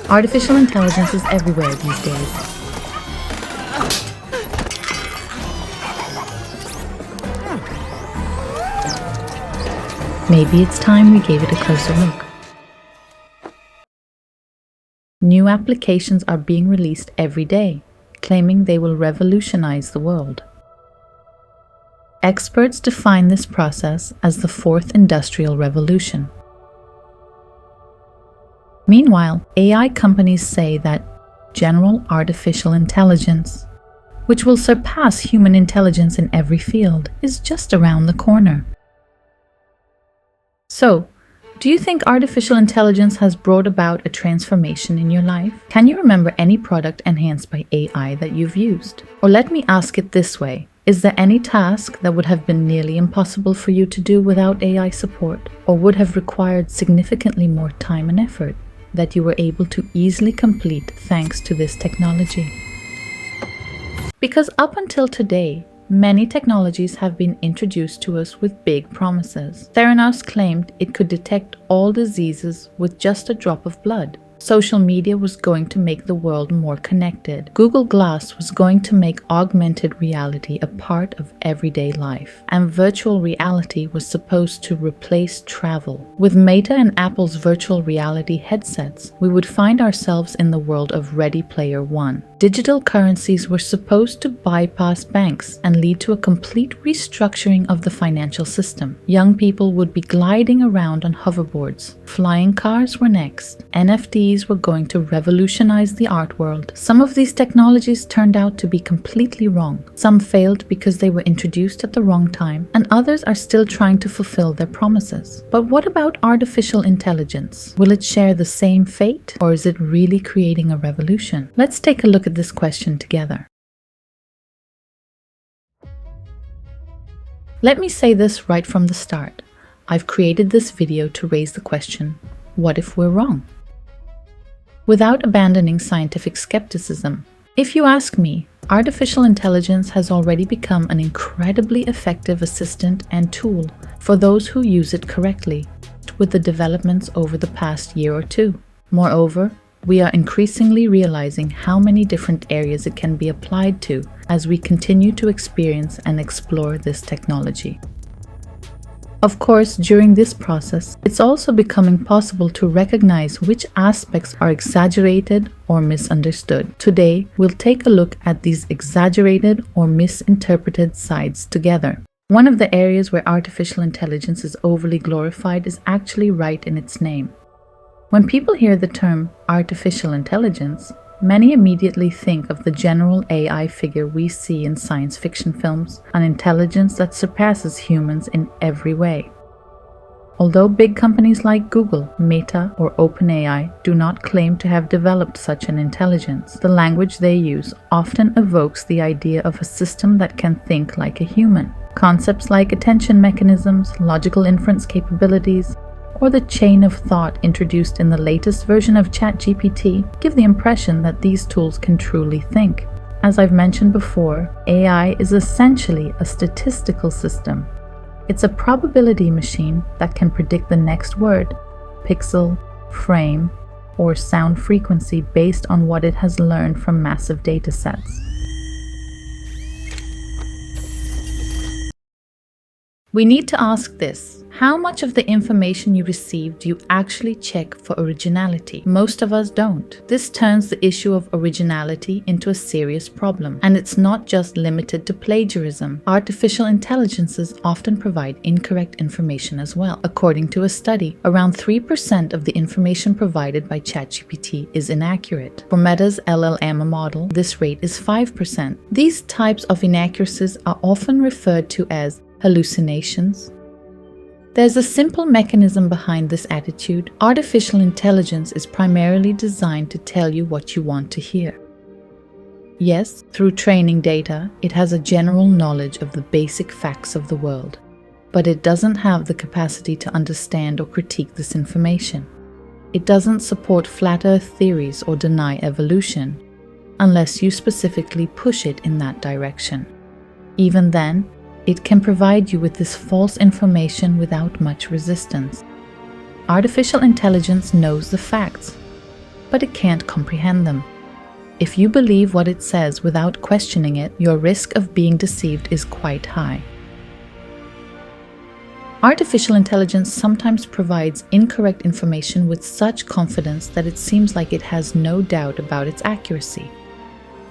Artificial intelligence is everywhere these days. Maybe it's time we gave it a closer look. New applications are being released every day, claiming they will revolutionize the world. Experts define this process as the fourth industrial revolution. Meanwhile, AI companies say that general artificial intelligence, which will surpass human intelligence in every field, is just around the corner. So, do you think artificial intelligence has brought about a transformation in your life? Can you remember any product enhanced by AI that you've used? Or let me ask it this way. Is there any task that would have been nearly impossible for you to do without AI support, or would have required significantly more time and effort that you were able to easily complete thanks to this technology? Because up until today, many technologies have been introduced to us with big promises. Theranos claimed it could detect all diseases with just a drop of blood. Social media was going to make the world more connected. Google Glass was going to make augmented reality a part of everyday life. And virtual reality was supposed to replace travel. With Meta and Apple's virtual reality headsets, we would find ourselves in the world of Ready Player One. Digital currencies were supposed to bypass banks and lead to a complete restructuring of the financial system. Young people would be gliding around on hoverboards. Flying cars were next. NFTs were going to revolutionize the art world. Some of these technologies turned out to be completely wrong. Some failed because they were introduced at the wrong time, and others are still trying to fulfill their promises. But what about artificial intelligence? Will it share the same fate, or is it really creating a revolution? Let's take a look at this question together. Let me say this right from the start. I've created this video to raise the question, what if we're wrong? Without abandoning scientific skepticism. If you ask me, artificial intelligence has already become an incredibly effective assistant and tool for those who use it correctly, with the developments over the past year or two. Moreover, we are increasingly realizing how many different areas it can be applied to as we continue to experience and explore this technology. Of course, during this process, it's also becoming possible to recognize which aspects are exaggerated or misunderstood. Today, we'll take a look at these exaggerated or misinterpreted sides together. One of the areas where artificial intelligence is overly glorified is actually right in its name. When people hear the term artificial intelligence, many immediately think of the general AI figure we see in science fiction films, an intelligence that surpasses humans in every way. Although big companies like Google, Meta, or OpenAI do not claim to have developed such an intelligence, the language they use often evokes the idea of a system that can think like a human. Concepts like attention mechanisms, logical inference capabilities, or the chain of thought introduced in the latest version of ChatGPT give the impression that these tools can truly think. As I've mentioned before, AI is essentially a statistical system. It's a probability machine that can predict the next word, pixel, frame, or sound frequency based on what it has learned from massive data sets. We need to ask this. How much of the information you receive do you actually check for originality? Most of us don't. This turns the issue of originality into a serious problem. And it's not just limited to plagiarism. Artificial intelligences often provide incorrect information as well. According to a study, around 3% of the information provided by ChatGPT is inaccurate. For Meta's LLM model, this rate is 5%. These types of inaccuracies are often referred to as hallucinations. There's a simple mechanism behind this attitude. Artificial intelligence is primarily designed to tell you what you want to hear. Yes, through training data, it has a general knowledge of the basic facts of the world, but it doesn't have the capacity to understand or critique this information. It doesn't support flat earth theories or deny evolution, unless you specifically push it in that direction. Even then, it can provide you with this false information without much resistance. Artificial intelligence knows the facts. but it can't comprehend them. If you believe what it says without questioning it, your risk of being deceived is quite high. Artificial intelligence sometimes provides incorrect information with such confidence that it seems like it has no doubt about its accuracy.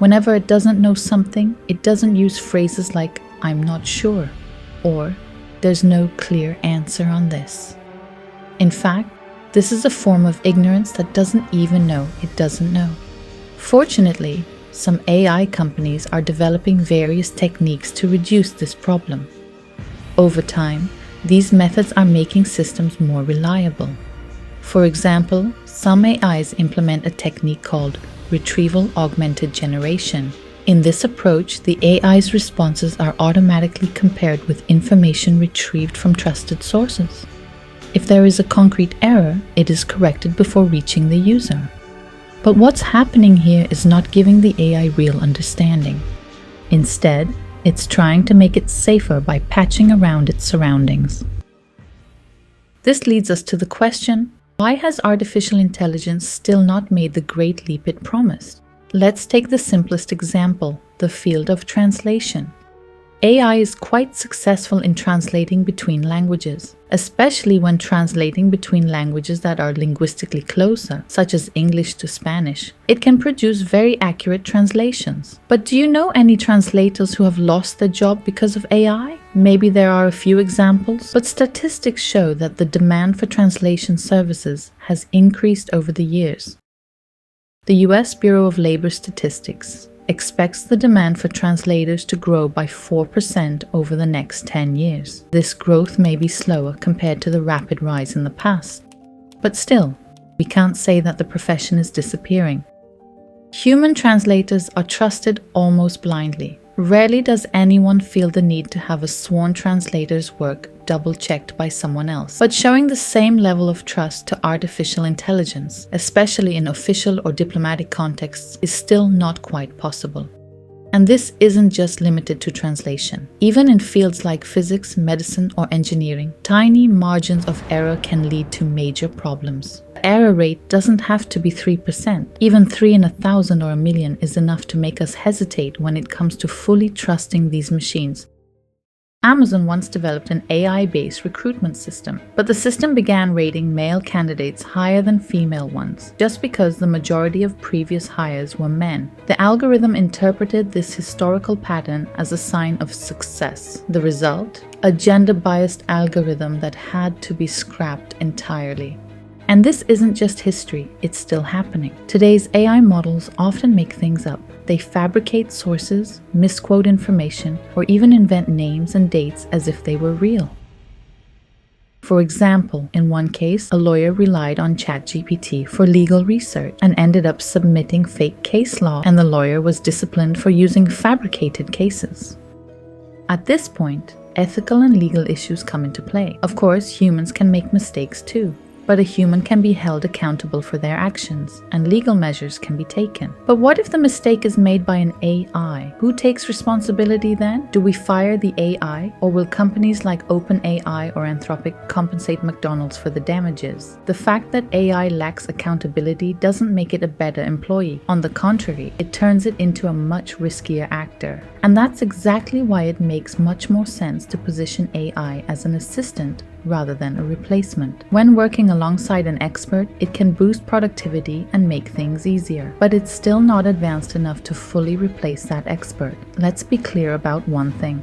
Whenever it doesn't know something, it doesn't use phrases like, "I'm not sure," or "there's no clear answer on this." In fact, this is a form of ignorance that doesn't even know it doesn't know. Fortunately, some AI companies are developing various techniques to reduce this problem. Over time, these methods are making systems more reliable. For example, some AIs implement a technique called retrieval augmented generation. In this approach, the AI's responses are automatically compared with information retrieved from trusted sources. If there is a concrete error, it is corrected before reaching the user. But what's happening here is not giving the AI real understanding. Instead, it's trying to make it safer by patching around its surroundings. This leads us to the question, why has artificial intelligence still not made the great leap it promised? Let's take the simplest example, the field of translation. AI is quite successful in translating between languages, especially when translating between languages that are linguistically closer, such as English to Spanish. It can produce very accurate translations. But do you know any translators who have lost their job because of AI? Maybe there are a few examples, but statistics show that the demand for translation services has increased over the years. The US Bureau of Labor Statistics expects the demand for translators to grow by 4% over the next 10 years. This growth may be slower compared to the rapid rise in the past. But still, we can't say that the profession is disappearing. Human translators are trusted almost blindly. Rarely does anyone feel the need to have a sworn translator's work double-checked by someone else. But showing the same level of trust to artificial intelligence, especially in official or diplomatic contexts, is still not quite possible. And this isn't just limited to translation. Even in fields like physics, medicine, or engineering, tiny margins of error can lead to major problems. The error rate doesn't have to be 3%. Even 3 in 1,000 or a million is enough to make us hesitate when it comes to fully trusting these machines. Amazon once developed an AI-based recruitment system, but the system began rating male candidates higher than female ones, just because the majority of previous hires were men. The algorithm interpreted this historical pattern as a sign of success. The result? A gender-biased algorithm that had to be scrapped entirely. And this isn't just history, it's still happening. Today's AI models often make things up. They fabricate sources, misquote information, or even invent names and dates as if they were real. For example, in one case, a lawyer relied on ChatGPT for legal research and ended up submitting fake case law, and the lawyer was disciplined for using fabricated cases. At this point, ethical and legal issues come into play. Of course, humans can make mistakes too. But a human can be held accountable for their actions, and legal measures can be taken. But what if the mistake is made by an AI? Who takes responsibility then? Do we fire the AI, or will companies like OpenAI or Anthropic compensate McDonald's for the damages? The fact that AI lacks accountability doesn't make it a better employee. On the contrary, it turns it into a much riskier actor. And that's exactly why it makes much more sense to position AI as an assistant rather than a replacement. When working alongside an expert, it can boost productivity and make things easier. But it's still not advanced enough to fully replace that expert. Let's be clear about one thing.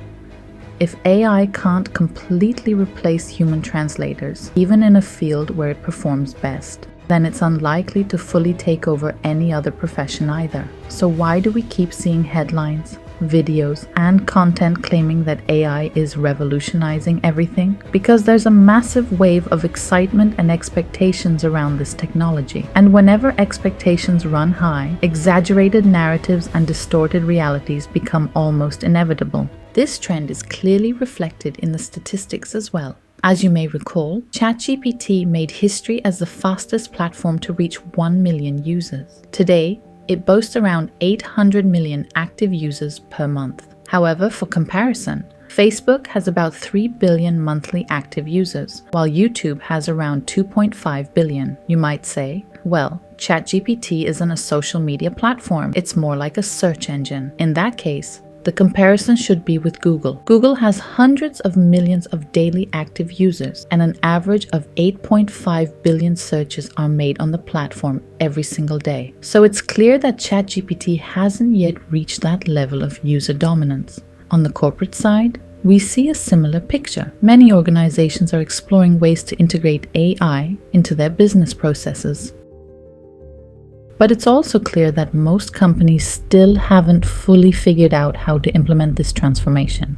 If AI can't completely replace human translators, even in a field where it performs best, then it's unlikely to fully take over any other profession either. So why do we keep seeing headlines, videos, and content claiming that AI is revolutionizing everything? Because there's a massive wave of excitement and expectations around this technology. And whenever expectations run high, exaggerated narratives and distorted realities become almost inevitable. This trend is clearly reflected in the statistics as well. As you may recall, ChatGPT made history as the fastest platform to reach 1 million users. Today, it boasts around 800 million active users per month. However, for comparison, Facebook has about 3 billion monthly active users, while YouTube has around 2.5 billion. You might say, well, ChatGPT isn't a social media platform. It's more like a search engine. In that case, the comparison should be with Google. Google has hundreds of millions of daily active users, and an average of 8.5 billion searches are made on the platform every single day. So it's clear that ChatGPT hasn't yet reached that level of user dominance. On the corporate side, we see a similar picture. Many organizations are exploring ways to integrate AI into their business processes. But it's also clear that most companies still haven't fully figured out how to implement this transformation.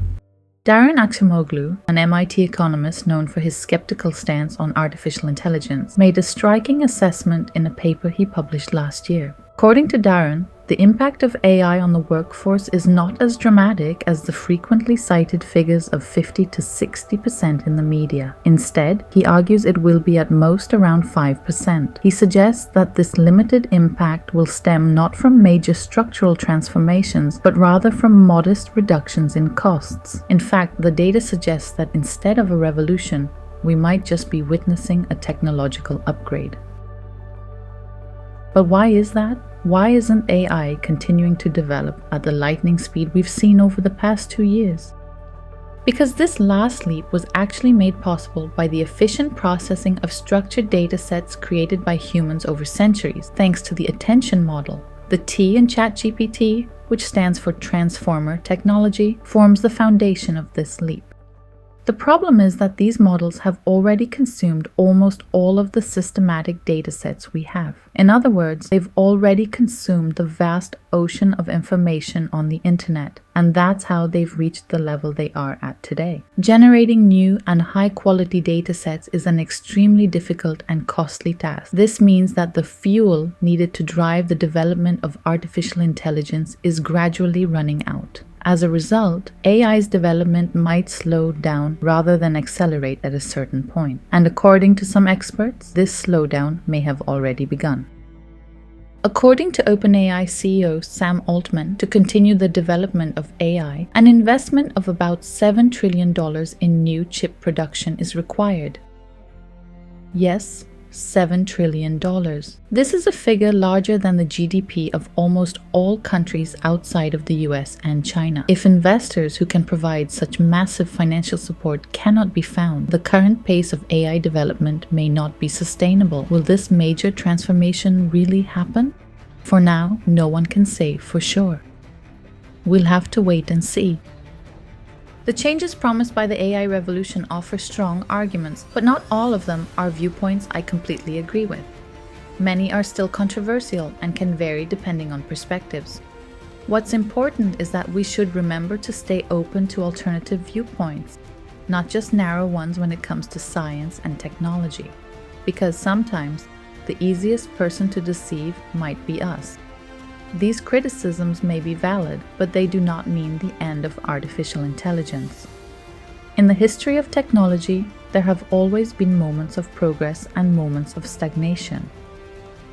Darren Acemoglu, an MIT economist known for his skeptical stance on artificial intelligence, made a striking assessment in a paper he published last year. According to Darren, the impact of AI on the workforce is not as dramatic as the frequently cited figures of 50 to 60% in the media. Instead, he argues it will be at most around 5%. He suggests that this limited impact will stem not from major structural transformations, but rather from modest reductions in costs. In fact, the data suggests that instead of a revolution, we might just be witnessing a technological upgrade. But why is that? Why isn't AI continuing to develop at the lightning speed we've seen over the past 2 years? Because this last leap was actually made possible by the efficient processing of structured data sets created by humans over centuries, thanks to the attention model. The T in ChatGPT, which stands for Transformer Technology, forms the foundation of this leap. The problem is that these models have already consumed almost all of the systematic datasets we have. In other words, they've already consumed the vast ocean of information on the internet, and that's how they've reached the level they are at today. Generating new and high-quality datasets is an extremely difficult and costly task. This means that the fuel needed to drive the development of artificial intelligence is gradually running out. As a result, AI's development might slow down rather than accelerate at a certain point. And according to some experts, this slowdown may have already begun. According to OpenAI CEO Sam Altman, to continue the development of AI, an investment of about $7 trillion in new chip production is required. Yes, $7 trillion. This is a figure larger than the GDP of almost all countries outside of the US and China. If investors who can provide such massive financial support cannot be found, the current pace of AI development may not be sustainable. Will this major transformation really happen? For now, no one can say for sure. We'll have to wait and see. The changes promised by the AI revolution offer strong arguments, but not all of them are viewpoints I completely agree with. Many are still controversial and can vary depending on perspectives. What's important is that we should remember to stay open to alternative viewpoints, not just narrow ones when it comes to science and technology, because sometimes the easiest person to deceive might be us. These criticisms may be valid, but they do not mean the end of artificial intelligence. In the history of technology, there have always been moments of progress and moments of stagnation.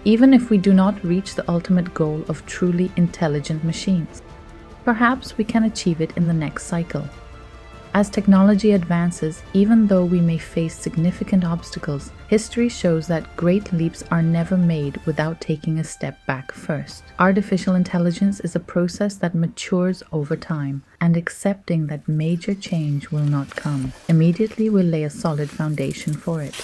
Even if we do not reach the ultimate goal of truly intelligent machines, perhaps we can achieve it in the next cycle. As technology advances, even though we may face significant obstacles, history shows that great leaps are never made without taking a step back first. Artificial intelligence is a process that matures over time, and accepting that major change will not come immediately will lay a solid foundation for it.